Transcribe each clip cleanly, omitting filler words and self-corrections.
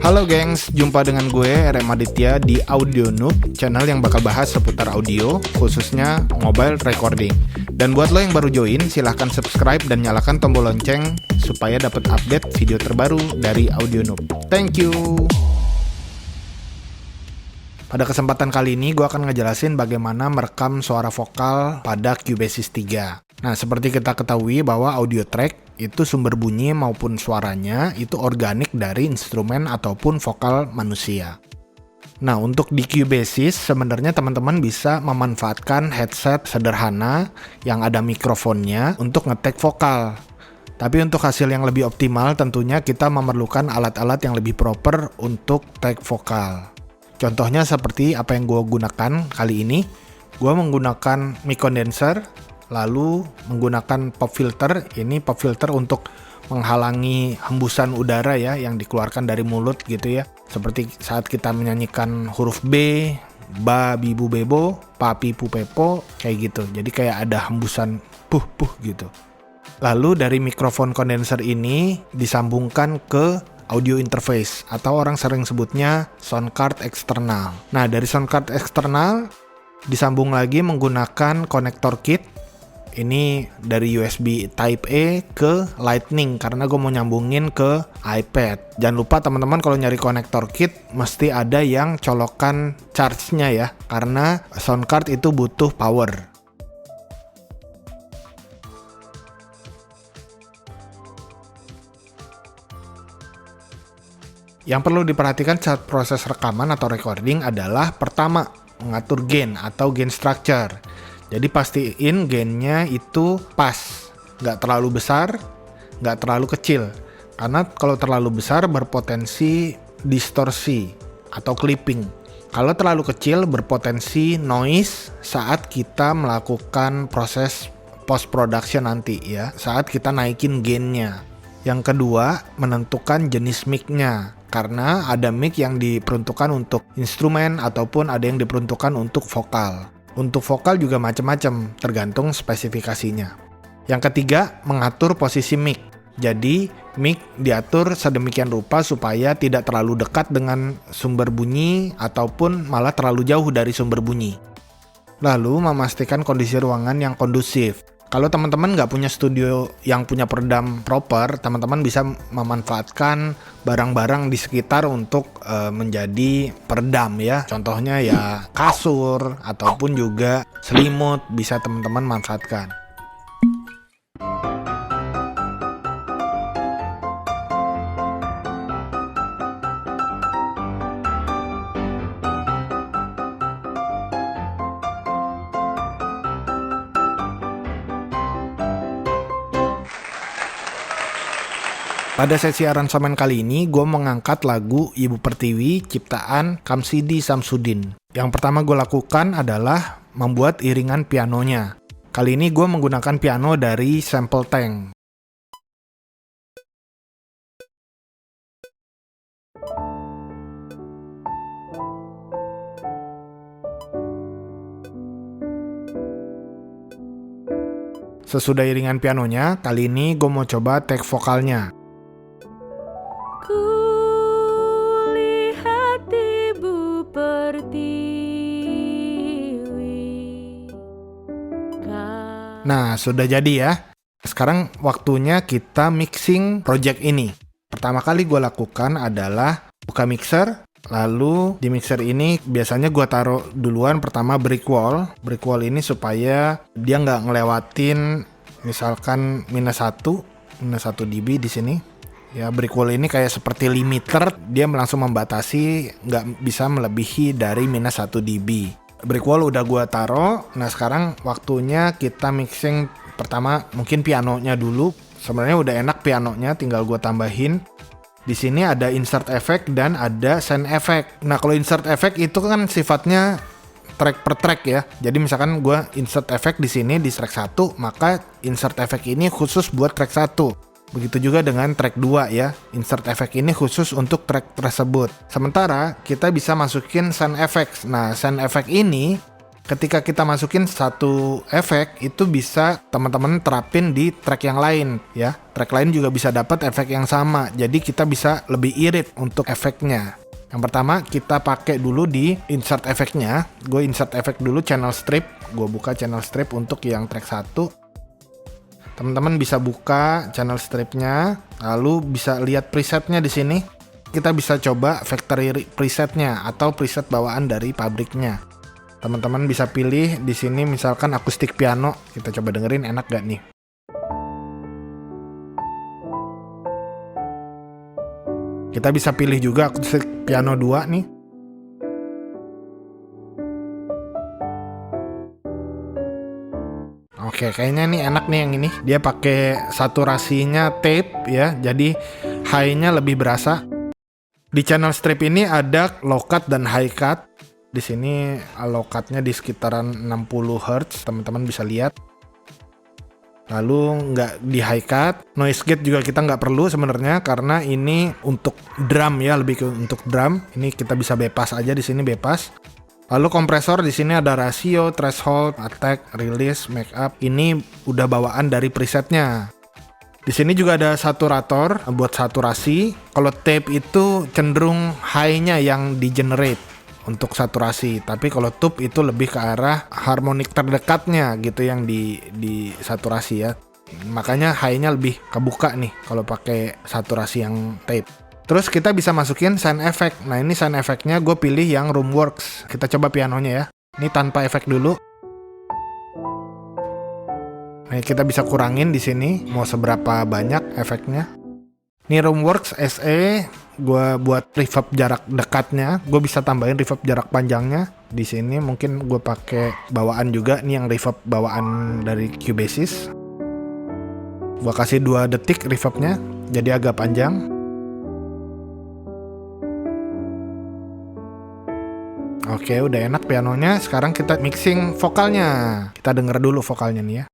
Halo gengs, jumpa dengan gue RM Aditya di Audio Noob, channel yang bakal bahas seputar audio, khususnya mobile recording. Dan buat lo yang baru join, silahkan subscribe dan nyalakan tombol lonceng supaya dapat update video terbaru dari Audio Noob. Thank you! Pada kesempatan kali ini gue akan ngejelasin bagaimana merekam suara vokal pada Cubassys 3. Nah, seperti kita ketahui bahwa audio track itu sumber bunyi maupun suaranya itu organik dari instrumen ataupun vokal manusia. Nah, untuk di Cubassys sebenarnya teman-teman bisa memanfaatkan headset sederhana yang ada mikrofonnya untuk nge-tag vokal. Tapi untuk hasil yang lebih optimal tentunya kita memerlukan alat-alat yang lebih proper untuk tag vokal. Contohnya seperti apa yang gue gunakan kali ini. Gue menggunakan mic condenser, lalu menggunakan pop filter. Ini pop filter untuk menghalangi hembusan udara ya yang dikeluarkan dari mulut gitu ya. Seperti saat kita menyanyikan huruf B, ba, bibu, bebo, papi, pu, pepo, kayak gitu. Jadi kayak ada hembusan puh gitu. Lalu dari mikrofon kondenser ini disambungkan ke audio interface atau orang sering sebutnya sound card eksternal. Nah, dari sound card eksternal disambung lagi menggunakan konektor kit. Ini dari USB Type A ke Lightning karena gue mau nyambungin ke iPad. Jangan lupa teman-teman kalau nyari konektor kit mesti ada yang colokan charge-nya ya, karena sound card itu butuh power. Yang perlu diperhatikan saat proses rekaman atau recording adalah pertama, mengatur gain atau gain structure. Jadi pastiin gainnya itu pas, nggak terlalu besar, nggak terlalu kecil. Karena kalau terlalu besar berpotensi distorsi atau clipping. Kalau terlalu kecil berpotensi noise saat kita melakukan proses post production nanti ya, saat kita naikin gainnya. Yang kedua, menentukan jenis mic-nya. Karena ada mic yang diperuntukkan untuk instrumen ataupun ada yang diperuntukkan untuk vokal. Untuk vokal juga macam-macam, tergantung spesifikasinya. Yang ketiga, mengatur posisi mic. Jadi, mic diatur sedemikian rupa supaya tidak terlalu dekat dengan sumber bunyi ataupun malah terlalu jauh dari sumber bunyi. Lalu, memastikan kondisi ruangan yang kondusif. Kalau teman-teman nggak punya studio yang punya peredam proper, teman-teman bisa memanfaatkan barang-barang di sekitar untuk menjadi peredam ya. Contohnya ya kasur ataupun juga selimut bisa teman-teman manfaatkan. Pada sesi aransemen kali ini, gue mengangkat lagu Ibu Pertiwi ciptaan Kamsidi Samsudin. Yang pertama gue lakukan adalah membuat iringan pianonya. Kali ini gue menggunakan piano dari Sample Tank. Sesudah iringan pianonya, kali ini gue mau coba take vokalnya. Nah, sudah jadi ya. Sekarang waktunya kita mixing project ini. Pertama kali gue lakukan adalah buka mixer. Lalu di mixer ini biasanya gue taruh duluan pertama break wall. Break wall ini supaya dia nggak ngelewatin misalkan minus 1 dB di sini. Ya, break wall ini kayak seperti limiter, dia langsung membatasi nggak bisa melebihi dari minus 1 dB. Break wall udah gua taruh. Nah, sekarang waktunya kita mixing pertama mungkin pianonya dulu. Sebenarnya udah enak pianonya, tinggal gua tambahin. Di sini ada insert effect dan ada sound effect. Nah, kalau insert effect itu kan sifatnya track per track ya. Jadi misalkan gua insert effect di sini di track 1, maka insert effect ini khusus buat track 1. Begitu juga dengan track 2 ya. Insert effect ini khusus untuk track tersebut. Sementara kita bisa masukin sound effects. Nah, sound effect ini Ketika kita masukin satu efek, itu bisa teman-teman terapin di track yang lain ya. Track lain juga bisa dapat efek yang sama. Jadi kita bisa lebih irit untuk efeknya. Yang pertama kita pakai dulu di insert efeknya. Gue insert efek dulu channel strip. Gue buka channel strip untuk yang track 1. Teman-teman bisa buka channel stripnya, lalu bisa lihat presetnya di sini. Kita bisa coba factory presetnya atau preset bawaan dari pabriknya. Teman-teman bisa pilih di sini misalkan akustik piano. Kita coba dengerin enak gak nih? Kita bisa pilih juga akustik piano 2 nih. Oke, kayaknya nih enak nih yang ini. Dia pakai saturasinya tape ya, jadi high-nya lebih berasa. Di channel strip ini ada low cut dan high cut. Di sini low cut-nya di sekitaran 60 Hz, teman-teman bisa lihat. Lalu nggak di high cut, noise gate juga kita nggak perlu sebenarnya karena ini untuk drum ya, lebih ke untuk drum. Ini kita bisa bebas aja di sini bebas. Lalu kompresor di sini ada rasio, threshold, attack, release, make up. Ini udah bawaan dari presetnya. Di sini juga ada saturator buat saturasi. Kalau tape itu cenderung high-nya yang di generate untuk saturasi, tapi kalau tube itu lebih ke arah harmonik terdekatnya gitu yang di saturasi ya. Makanya high-nya lebih kebuka nih kalau pakai saturasi yang tape. Terus kita bisa masukin sound effect. Nah ini sound effect-nya gue pilih yang Roomworks. Kita coba pianonya ya. Ini tanpa efek dulu. Nah kita bisa kurangin di sini mau seberapa banyak efeknya. Ini Roomworks SE. Gue buat reverb jarak dekatnya, gue bisa tambahin reverb jarak panjangnya. Di sini mungkin gue pakai bawaan juga nih yang reverb bawaan dari Cubassys. Gue kasih 2 detik reverbnya, jadi agak panjang. Oke, udah enak pianonya. Sekarang kita mixing vokalnya. Kita denger dulu vokalnya nih ya.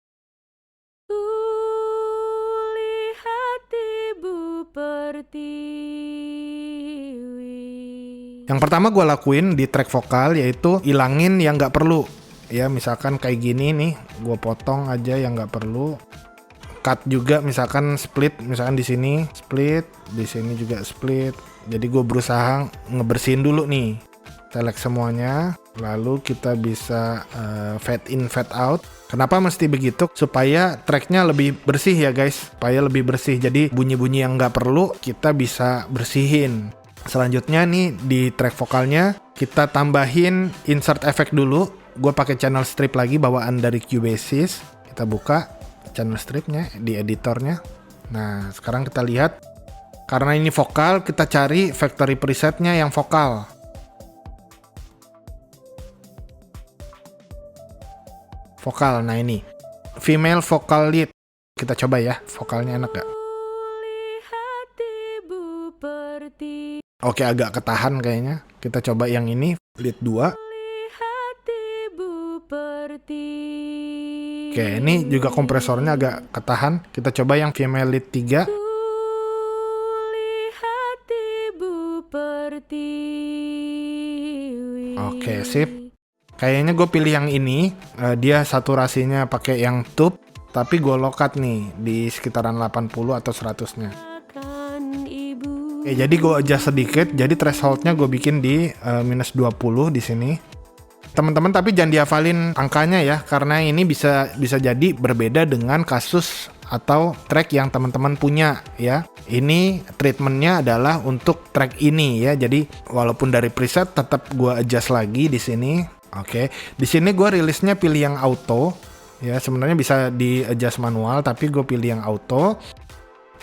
Yang pertama gue lakuin di track vokal yaitu ilangin yang nggak perlu. Ya misalkan kayak gini nih, gue potong aja yang nggak perlu. Cut juga misalkan split, misalkan di sini split, di sini juga split. Jadi gue berusaha ngebersihin dulu nih. Select semuanya, lalu kita bisa fade in, fade out. Kenapa mesti begitu? Supaya tracknya lebih bersih ya guys, supaya lebih bersih. Jadi bunyi-bunyi yang nggak perlu kita bisa bersihin. Selanjutnya nih di track vokalnya kita tambahin insert effect dulu. Gue pakai channel strip lagi bawaan dari Cubassys. Kita buka channel stripnya di editornya. Nah sekarang kita lihat, karena ini vokal kita cari factory presetnya yang vokal. Vokal, nah ini female vocal lead. Kita coba ya, vokalnya enak gak? Oke, agak ketahan kayaknya. Kita coba yang ini, lead 2. Oke, ini juga kompresornya agak ketahan. Kita coba yang female lead 3. Oke, sip. Kayaknya gue pilih yang ini. Dia saturasinya pakai yang tube, tapi gue low cut nih di sekitaran 80 atau 100-nya. Oke, jadi gue adjust sedikit. Jadi thresholdnya gue bikin di minus 20 di sini. Teman-teman tapi jangan dihafalin angkanya ya, karena ini bisa jadi berbeda dengan kasus atau track yang teman-teman punya ya. Ini treatmentnya adalah untuk track ini ya. Jadi walaupun dari preset tetap gue adjust lagi di sini. Oke, di sini gue rilisnya pilih yang auto ya. Sebenarnya bisa di adjust manual, tapi gue pilih yang auto.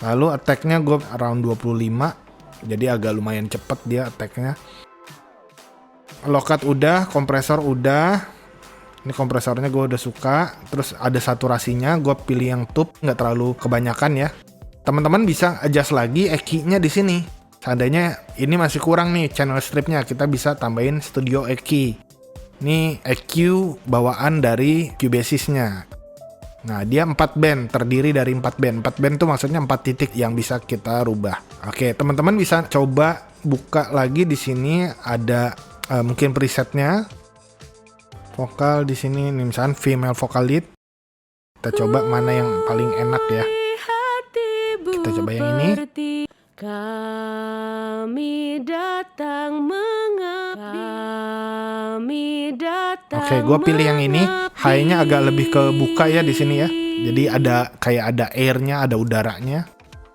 Lalu attack-nya gue around 25, jadi agak lumayan cepet dia attack-nya. Low cut udah, kompresor udah. Ini kompresornya gue udah suka. Terus ada saturasinya, gue pilih yang tube, nggak terlalu kebanyakan ya. Teman-teman bisa adjust lagi EQ-nya di sini. Seandainya ini masih kurang nih channel stripnya, kita bisa tambahin studio EQ. Ini EQ bawaan dari Cubassys-nya. Nah, dia 4 band, terdiri dari 4 band. 4 band tuh maksudnya 4 titik yang bisa kita rubah. Oke, teman-teman bisa coba buka lagi di sini ada mungkin presetnya. Vokal di sini nih, misalkan female vocal lead. Kita coba mana yang paling enak ya. Kita coba yang ini. Kami datang mengabdi. Oke, gue pilih yang ini. High-nya agak lebih ke buka ya di sini ya. Jadi ada airnya, ada udaranya.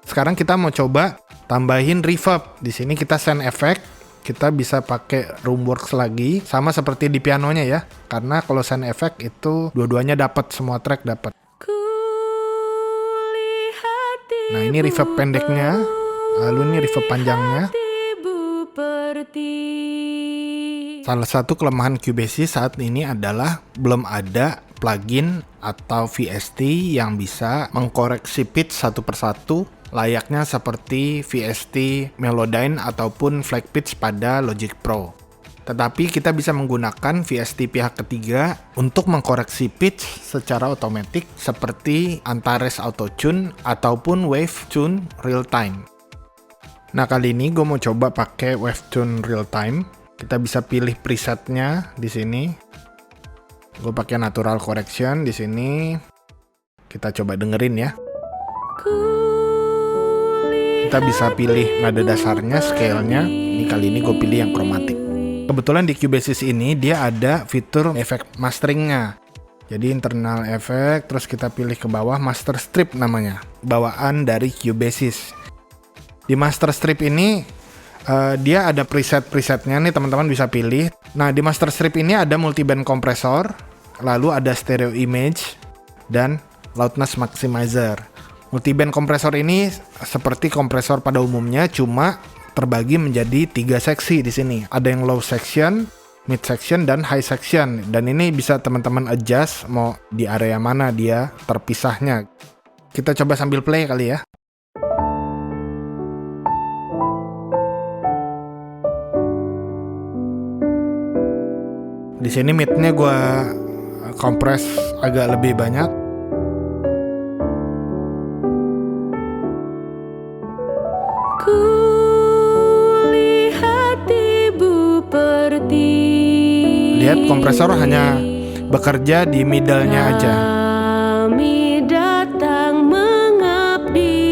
Sekarang kita mau coba tambahin reverb. Di sini kita send effect. Kita bisa pakai Roomworks lagi, sama seperti di pianonya ya. Karena kalau sound effect itu dua-duanya dapat, semua track dapat. Nah, ini reverb pendeknya, lalu ini reverb panjangnya. Salah satu kelemahan Cubassist saat ini adalah belum ada plugin atau VST yang bisa mengkoreksi pitch satu persatu layaknya seperti VST Melodyne ataupun Flag Pitch pada Logic Pro. Tetapi kita bisa menggunakan VST pihak ketiga untuk mengkoreksi pitch secara otomatis seperti Antares Auto Tune ataupun Wave Tune Real Time. Nah, kali ini gue mau coba pakai Wave Tune Real Time. Kita bisa pilih presetnya di sini. Gue pakai Natural Correction di sini. Kita coba dengerin ya. Kita bisa pilih nada dasarnya, scale-nya. Ini kali ini gue pilih yang kromatik. Kebetulan di Cubassist ini dia ada fitur efek masteringnya. Jadi internal efek, terus kita pilih ke bawah master strip namanya. Bawaan dari Cubassist. Di master strip ini dia ada preset-presetnya nih, teman-teman bisa pilih. Nah, di master strip ini ada multiband kompresor, lalu ada stereo image, dan loudness maximizer. Multiband kompresor ini seperti kompresor pada umumnya, cuma terbagi menjadi 3 seksi di sini. Ada yang low section, mid section, dan high section. Dan ini bisa teman-teman adjust mau di area mana dia terpisahnya. Kita coba sambil play kali ya. Di sini midnya gue kompres agak lebih banyak. Lihat kompresor hanya bekerja di middle-nya aja. Kami datang mengabdi.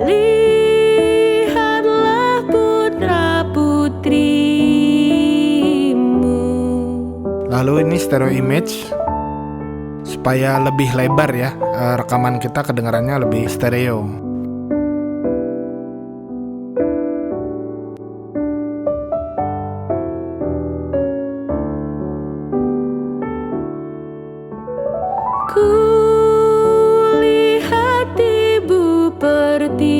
Lihatlah putra-putrimu. Lalu ini stereo image supaya lebih lebar ya, rekaman kita kedengarannya lebih stereo. Kulihat ibu pertiwi.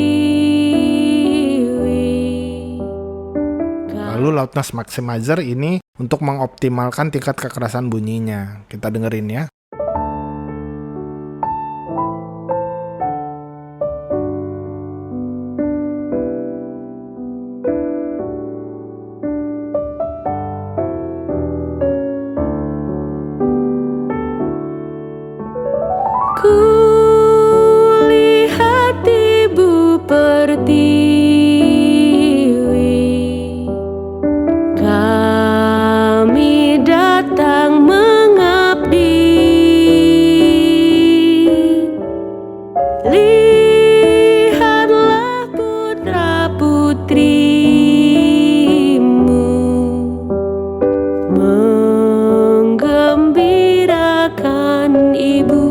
Lalu loudness maximizer ini untuk mengoptimalkan tingkat kekerasan bunyinya. Kita dengerin ya. Kulihat ibu pertiwi. Kami datang mengabdi. Lihatlah putra-putrimu menggembirakan ibu.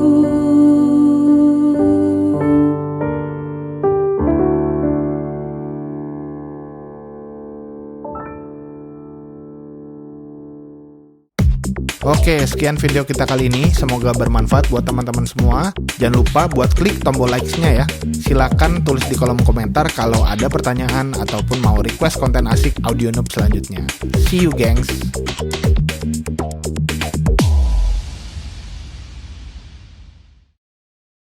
Oke, sekian video kita kali ini. Semoga bermanfaat buat teman-teman semua. Jangan lupa buat klik tombol likes-nya ya. Silakan tulis di kolom komentar kalau ada pertanyaan ataupun mau request konten asik Audio Noob selanjutnya. See you, gengs!